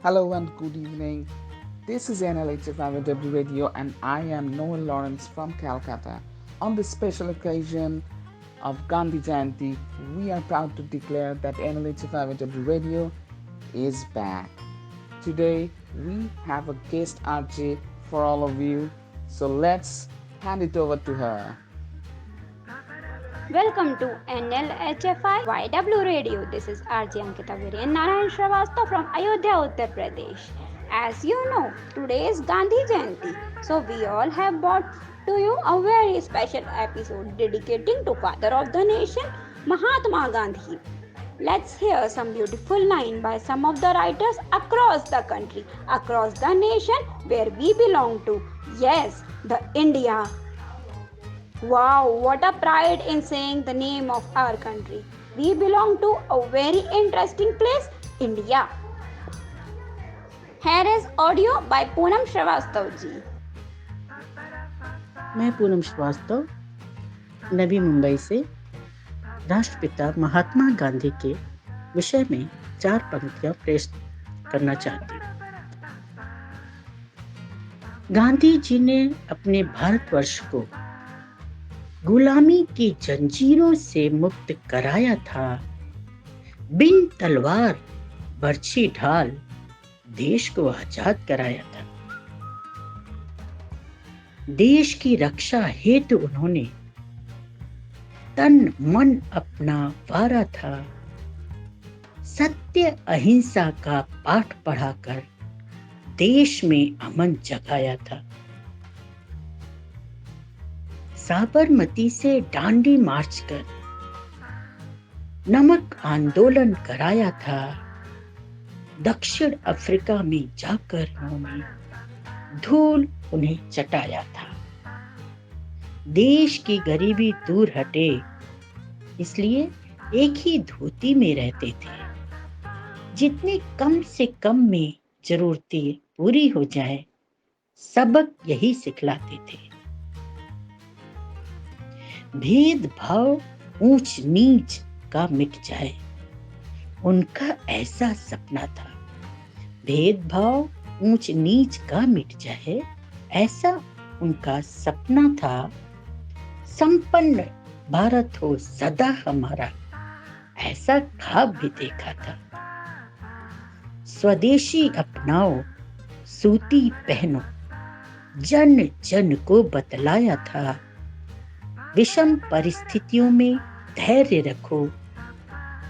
Hello and good evening. This is NLHFIW Radio and I am Noel Lawrence from Calcutta. On this special occasion of Gandhi Jayanti, we are proud to declare that NLHFIW Radio is back. Today we have a guest RJ for all of you, so let's hand it over to her. Welcome to NLHFI YW Radio. This is RJ Ankita Viri and Narayan Shrivastava from Ayodhya, Uttar Pradesh. As you know, today is Gandhi Jayanti, so we all have brought to you a very special episode dedicating to Father of the Nation, Mahatma Gandhi. Let's hear some beautiful lines by some of the writers across the country, across the nation where we belong to. Yes, the India. Wow, what a pride in saying the name of our country. We belong to a very interesting place, India. Here is audio by Poonam Shrivastava ji. मैं पूनम श्रीवास्तव नवी मुंबई से राष्ट्रपिता महात्मा गांधी के विषय में 4 पंक्तियां पेश करना चाहती हूँ। गांधी जी ने अपने भारतवर्ष को गुलामी की जंजीरों से मुक्त कराया था। बिन तलवार बर्छी ढाल देश को आजाद कराया था। देश की रक्षा हेतु उन्होंने तन मन अपना वारा था। सत्य अहिंसा का पाठ पढ़ाकर देश में अमन जगाया था। साबरमती से डांडी मार्च कर नमक आंदोलन कराया था। दक्षिण अफ्रीका में जाकर उन्होंने धूल उन्हें चटाया था। देश की गरीबी दूर हटे इसलिए एक ही धोती में रहते थे। जितने कम से कम में जरूरतें पूरी हो जाए, सबक यही सिखलाते थे। भेदभाव ऊंच नीच का मिट जाए, उनका ऐसा सपना था। भेदभाव ऊंच नीच का मिट जाए, ऐसा उनका सपना था। संपन्न भारत हो सदा हमारा, ऐसा ख्वाब भी देखा था। स्वदेशी अपनाओ, सूती पहनो, जन जन को बतलाया था। विषम परिस्थितियों में धैर्य रखो,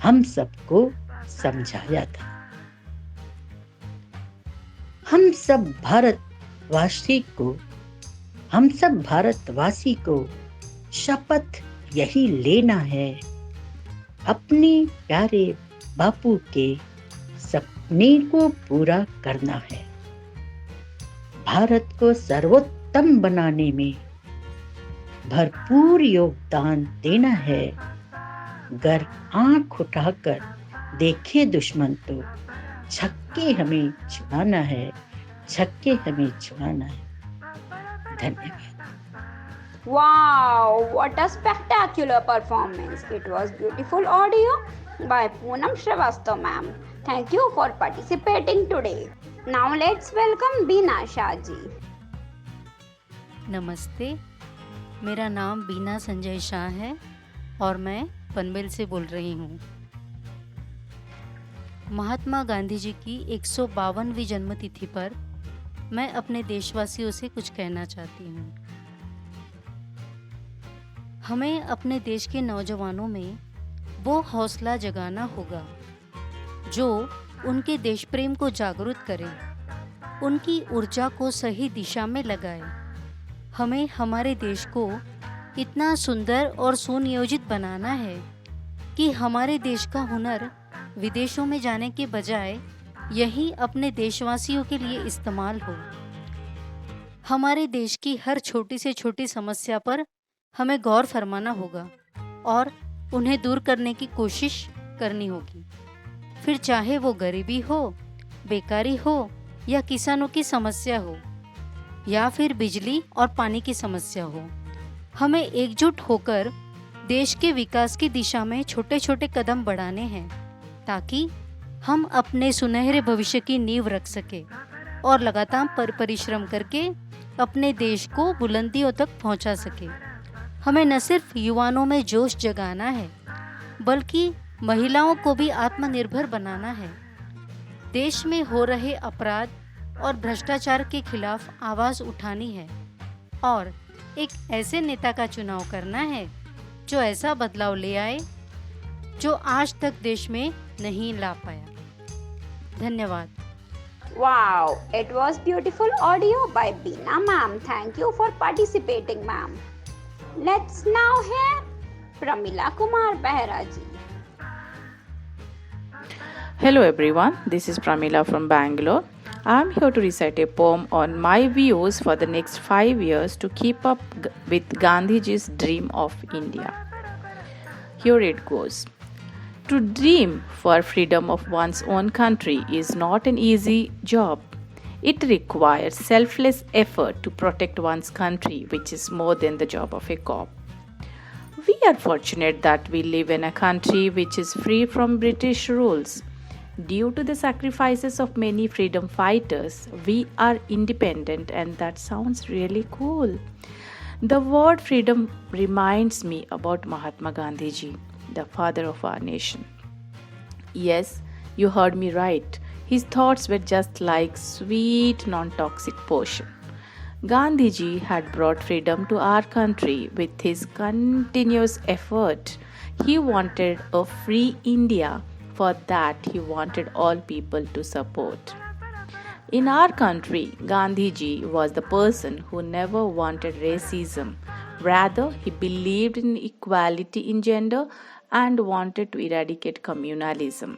हम सबको समझाया था। हम सब भारतवासी को शपथ यही लेना है, अपने प्यारे बापू के सपने को पूरा करना है। भारत को सर्वोत्तम बनाने में भरपूर योगदान देना है। अगर आंख उठाकर देखे दुश्मन तो छक्के हमें छुड़ाना है, छक्के हमें छुड़ाना है। धन्यवाद। Wow, what a spectacular performance. It was beautiful audio by Poonam Shrivastava ma'am. Thank you for participating today. Now let's welcome Beena Shah ji. नमस्ते, मेरा नाम बीना संजय शाह है और मैं पनवेल से बोल रही हूँ। महात्मा गांधी जी की 152वीं जन्मतिथि पर मैं अपने देशवासियों से कुछ कहना चाहती हूँ। हमें अपने देश के नौजवानों में वो हौसला जगाना होगा जो उनके देश प्रेम को जागरूक करे, उनकी ऊर्जा को सही दिशा में लगाए। हमें हमारे देश को इतना सुंदर और सुनियोजित बनाना है कि हमारे देश का हुनर विदेशों में जाने के बजाय यही अपने देशवासियों के लिए इस्तेमाल हो। हमारे देश की हर छोटी से छोटी समस्या पर हमें गौर फरमाना होगा और उन्हें दूर करने की कोशिश करनी होगी। फिर चाहे वो गरीबी हो, बेकारी हो या किसानों की समस्या हो या फिर बिजली और पानी की समस्या हो, हमें एकजुट होकर देश के विकास की दिशा में छोटे छोटे कदम बढ़ाने हैं ताकि हम अपने सुनहरे भविष्य की नींव रख सके और लगातार परिश्रम करके अपने देश को बुलंदियों तक पहुंचा सके। हमें न सिर्फ युवाओं में जोश जगाना है, बल्कि महिलाओं को भी आत्मनिर्भर बनाना है। देश में हो रहे अपराध और भ्रष्टाचार के खिलाफ आवाज़ उठानी है और एक ऐसे नेता का चुनाव करना है जो ऐसा बदलाव ले आए जो आज तक देश में नहीं ला पाया। धन्यवाद। Wow, it was beautiful audio by Beena ma'am. Thank you for participating, ma'am. Let's now hear Pramila Kumar Behra ji. Hello everyone, this is Pramila from Bangalore. I am here to recite a poem on my views for the next 5 years to keep up with Gandhiji's dream of India. Here it goes. To dream for freedom of one's own country is not an easy job. It requires selfless effort to protect one's country, which is more than the job of a cop. We are fortunate that we live in a country which is free from British rules. Due to the sacrifices of many freedom fighters, we are independent, and that sounds really cool. The word freedom reminds me about Mahatma Gandhi ji, the father of our nation. Yes, you heard me right. His thoughts were just like sweet, non-toxic potion. Gandhiji had brought freedom to our country with his continuous effort. He wanted a free India. For that, he wanted all people to support. In our country, Gandhiji was the person who never wanted racism. Rather, he believed in equality in gender and wanted to eradicate communalism.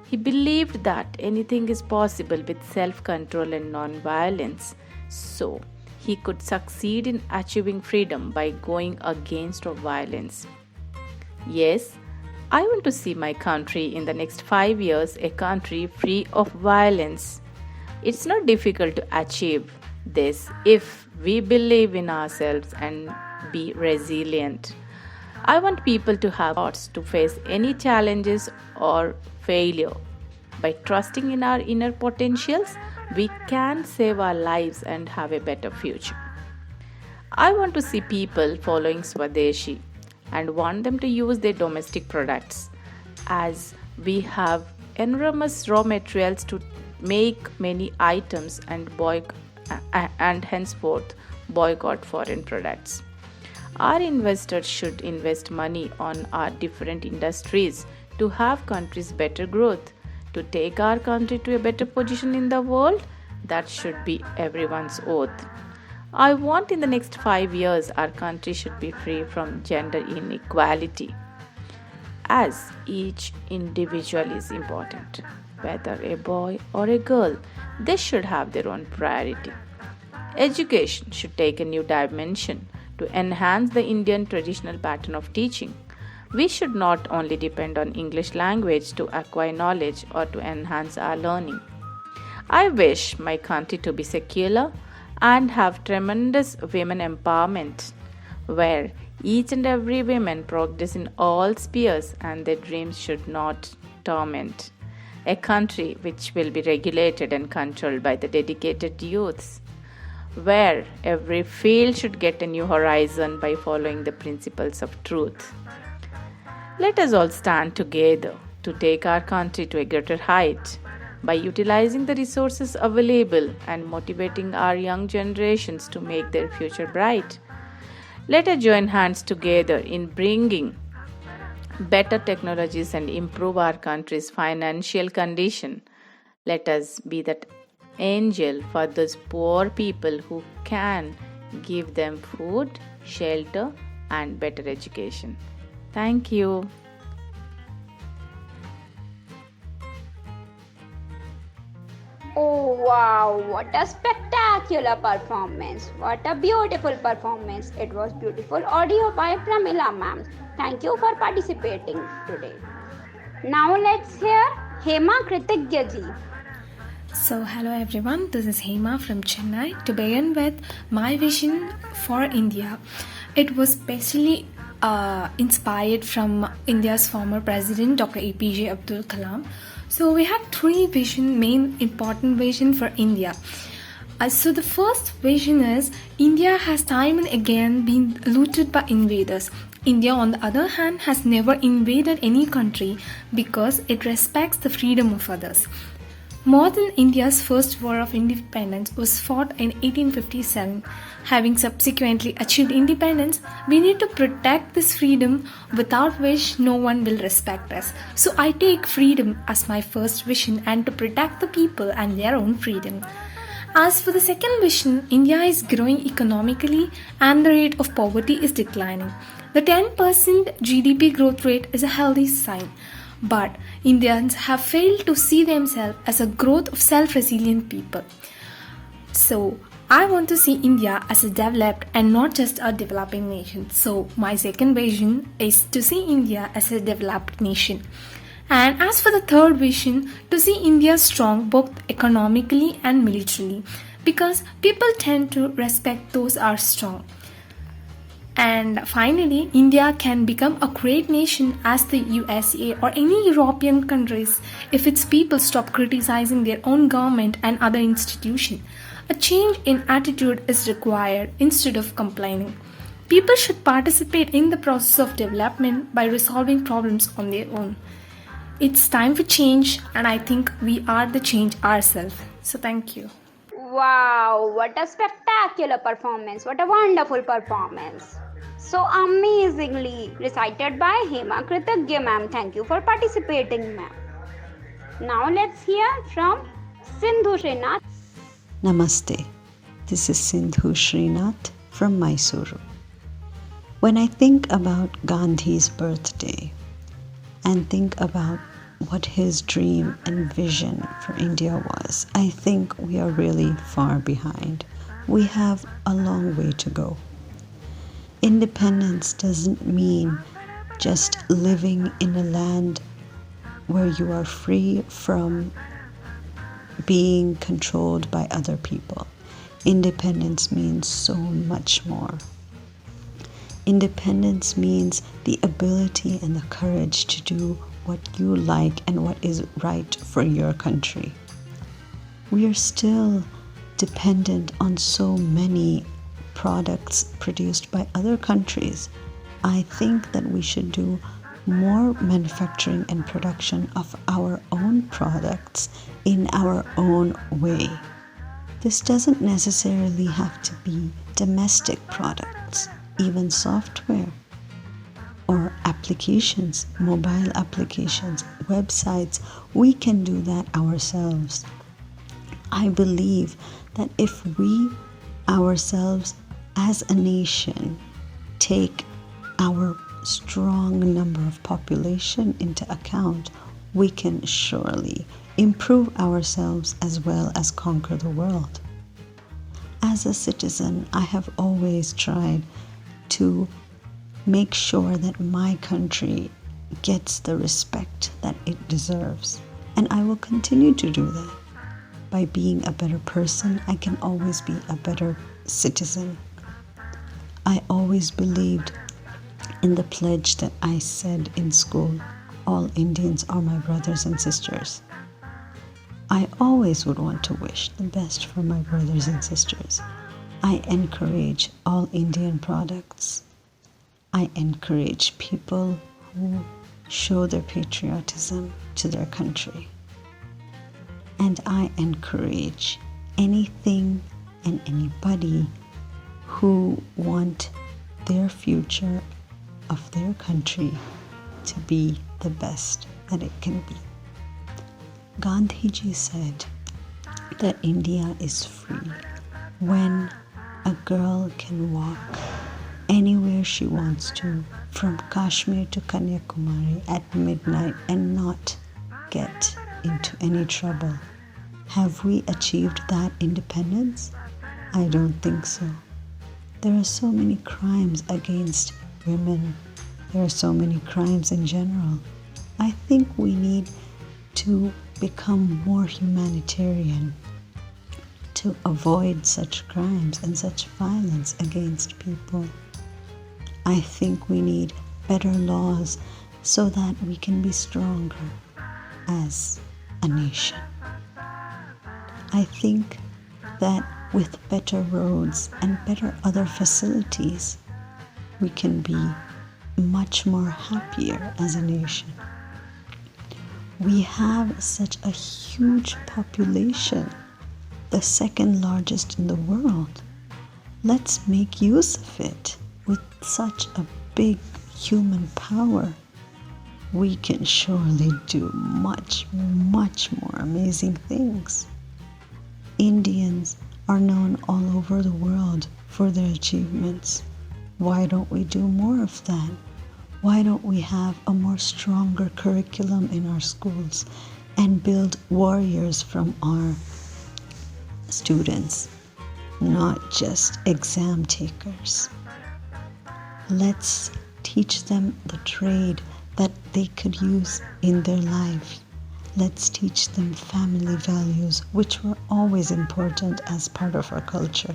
He believed that anything is possible with self-control and non-violence. So, he could succeed in achieving freedom by going against violence. Yes, I want to see my country in the next 5 years a country free of violence. It's not difficult to achieve this if we believe in ourselves and be resilient. I want people to have thoughts to face any challenges or failure. By trusting in our inner potentials, we can save our lives and have a better future. I want to see people following Swadeshi and want them to use their domestic products, as we have enormous raw materials to make many items and henceforth boycott foreign products. Our investors should invest money on our different industries to have countries better growth, to take our country to a better position in the world. That should be everyone's oath. I want in the next 5 years our country should be free from gender inequality, as each individual is important. Whether a boy or a girl, they should have their own priority. Education should take a new dimension to enhance the Indian traditional pattern of teaching. We should not only depend on English language to acquire knowledge or to enhance our learning. I wish my country to be secular and have tremendous women empowerment, where each and every woman progress in all spheres and their dreams should not torment. A country which will be regulated and controlled by the dedicated youths, where every field should get a new horizon by following the principles of truth. Let us all stand together to take our country to a greater height by utilizing the resources available and motivating our young generations to make their future bright. Let us join hands together in bringing better technologies and improve our country's financial condition. Let us be that angel for those poor people who can give them food, shelter, and better education. Thank you. Oh wow, what a spectacular performance. What a beautiful performance. It was beautiful audio by Pramila ma'am. Thank you for participating today. Now let's hear Hema Kritigya ji. So hello everyone, this is Hema from Chennai. To begin with, my vision for India. It was specially inspired from India's former president Dr. APJ Abdul Kalam. So we had three main important vision for India. So the first vision is India has time and again been looted by invaders. India, on the other hand, has never invaded any country because it respects the freedom of others. Modern India's first war of independence was fought in 1857. Having subsequently achieved independence, we need to protect this freedom without which no one will respect us. So I take freedom as my first vision and to protect the people and their own freedom. As for the second vision, India is growing economically and the rate of poverty is declining. The 10% GDP growth rate is a healthy sign. But Indians have failed to see themselves as a growth of self-resilient people. So I want to see India as a developed and not just a developing nation. So my second vision is to see India as a developed nation. And as for the third vision, to see India strong both economically and militarily, because people tend to respect those who are strong. And finally, India can become a great nation as the USA or any European countries if its people stop criticizing their own government and other institutions. A change in attitude is required instead of complaining. People should participate in the process of development by resolving problems on their own. It's time for change, and I think we are the change ourselves. So thank you. Wow, what a spectacular performance! What a wonderful performance! So amazingly recited by Hema Kritagya ma'am. Thank you for participating, ma'am. Now let's hear from Sindhu Srinath. Namaste. This is Sindhu Srinath from Mysuru. When I think about Gandhi's birthday and think about what his dream and vision for India was, I think we are really far behind. We have a long way to go. Independence doesn't mean just living in a land where you are free from being controlled by other people. Independence means so much more. Independence means the ability and the courage to do what you like and what is right for your country. We are still dependent on so many products produced by other countries. I think that we should do more manufacturing and production of our own products in our own way. This doesn't necessarily have to be domestic products, even software or applications, mobile applications, websites. We can do that ourselves. I believe that if we ourselves as a nation take our strong number of population into account, we can surely improve ourselves as well as conquer the world. As a citizen, I have always tried to make sure that my country gets the respect that it deserves. And I will continue to do that. By being a better person, I can always be a better citizen. I always believed in the pledge that I said in school, all Indians are my brothers and sisters. I always would want to wish the best for my brothers and sisters. I encourage all Indian products. I encourage people who show their patriotism to their country. And I encourage anything and anybody who want their future of their country to be the best that it can be. Gandhiji said that India is free when a girl can walk anywhere she wants to, from Kashmir to Kanyakumari at midnight and not get into any trouble. Have we achieved that independence? I don't think so. There are so many crimes against women. There are so many crimes in general. I think we need to become more humanitarian to avoid such crimes and such violence against people. I think we need better laws so that we can be stronger as a nation. I think that with better roads and better other facilities, we can be much more happier as a nation. We have such a huge population, the second largest in the world. Let's make use of it. With such a big human power, we can surely do much, much more amazing things. Indians are known all over the world for their achievements. Why don't we do more of that? Why don't we have a more stronger curriculum in our schools and build warriors from our students, not just exam takers? Let's teach them the trade that they could use in their life. Let's teach them family values, which were always important as part of our culture.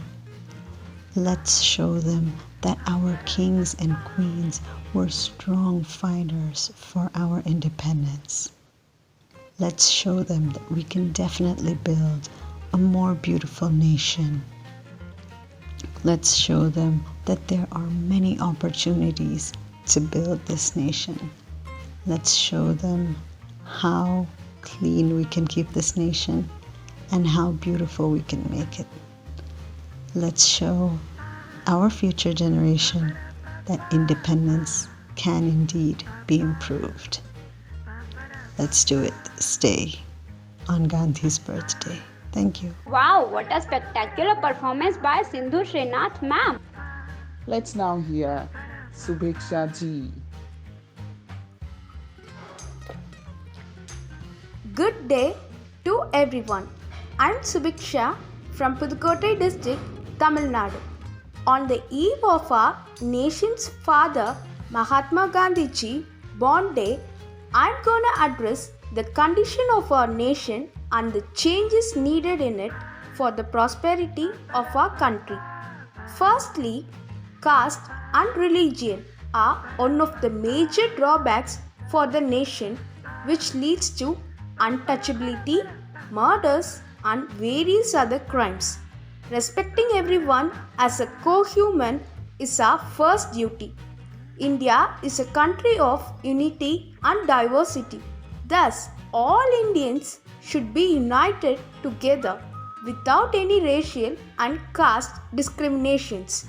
Let's show them that our kings and queens were strong fighters for our independence. Let's show them that we can definitely build a more beautiful nation. Let's show them that there are many opportunities to build this nation. Let's show them how clean we can keep this nation and how beautiful we can make it. Let's show our future generation that independence can indeed be improved. Let's do it this day on Gandhi's birthday. Thank you. Wow, what a spectacular performance by Sindhu Srinath ma'am. Let's now hear Subhiksha ji. Good day to everyone. I'm Subhiksha from Pudukkottai district, Tamil Nadu. On the eve of our nation's father, Mahatma Gandhi ji, born day, I'm gonna address the condition of our nation and the changes needed in it for the prosperity of our country. Firstly, caste and religion are one of the major drawbacks for the nation, which leads to untouchability, murders, and various other crimes. Respecting everyone as a co-human is our first duty. India is a country of unity and diversity. Thus, all Indians should be united together without any racial and caste discriminations.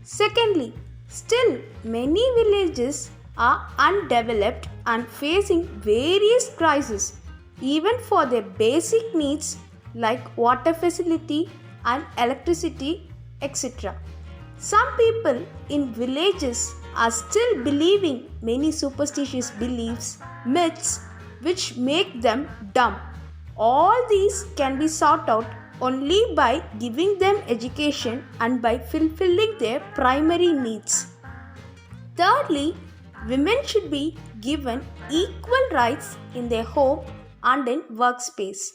Secondly, still many villages are undeveloped and facing various crises, even for their basic needs like water facility and electricity, etc. Some people in villages are still believing many superstitious beliefs, myths, which make them dumb. All these can be sought out only by giving them education and by fulfilling their primary needs. Thirdly, women should be given equal rights in their home and in workspace.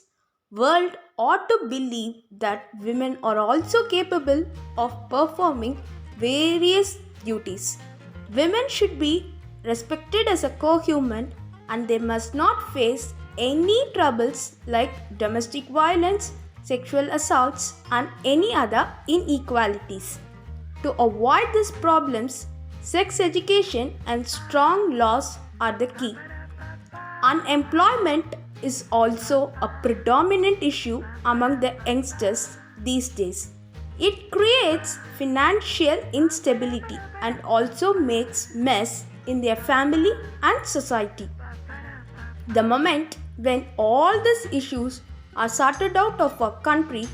World ought to believe that women are also capable of performing various duties. Women should be respected as a co-human and they must not face any troubles like domestic violence, sexual assaults, and any other inequalities. To avoid these problems, sex education and strong laws are the key. Unemployment is also a predominant issue among the youngsters these days. It creates financial instability and also makes mess in their family and society. The moment when all these issues are sorted out of our country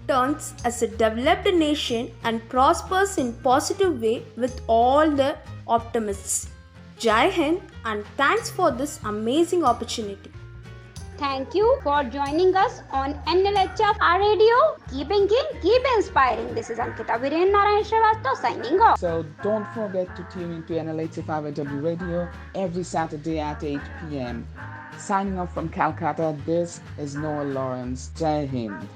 turns as a developed nation and prospers in positive way with all the optimists. Jai Hind and thanks for this amazing opportunity. Thank you for joining us on NLHF our radio. Keep thinking, keep inspiring. This is Ankita Viren Narayan Srivastav signing off. So don't forget to tune into NLHF Radio every Saturday at 8 p.m. Signing off from Calcutta, this is Noel Lawrence. Jai Hind.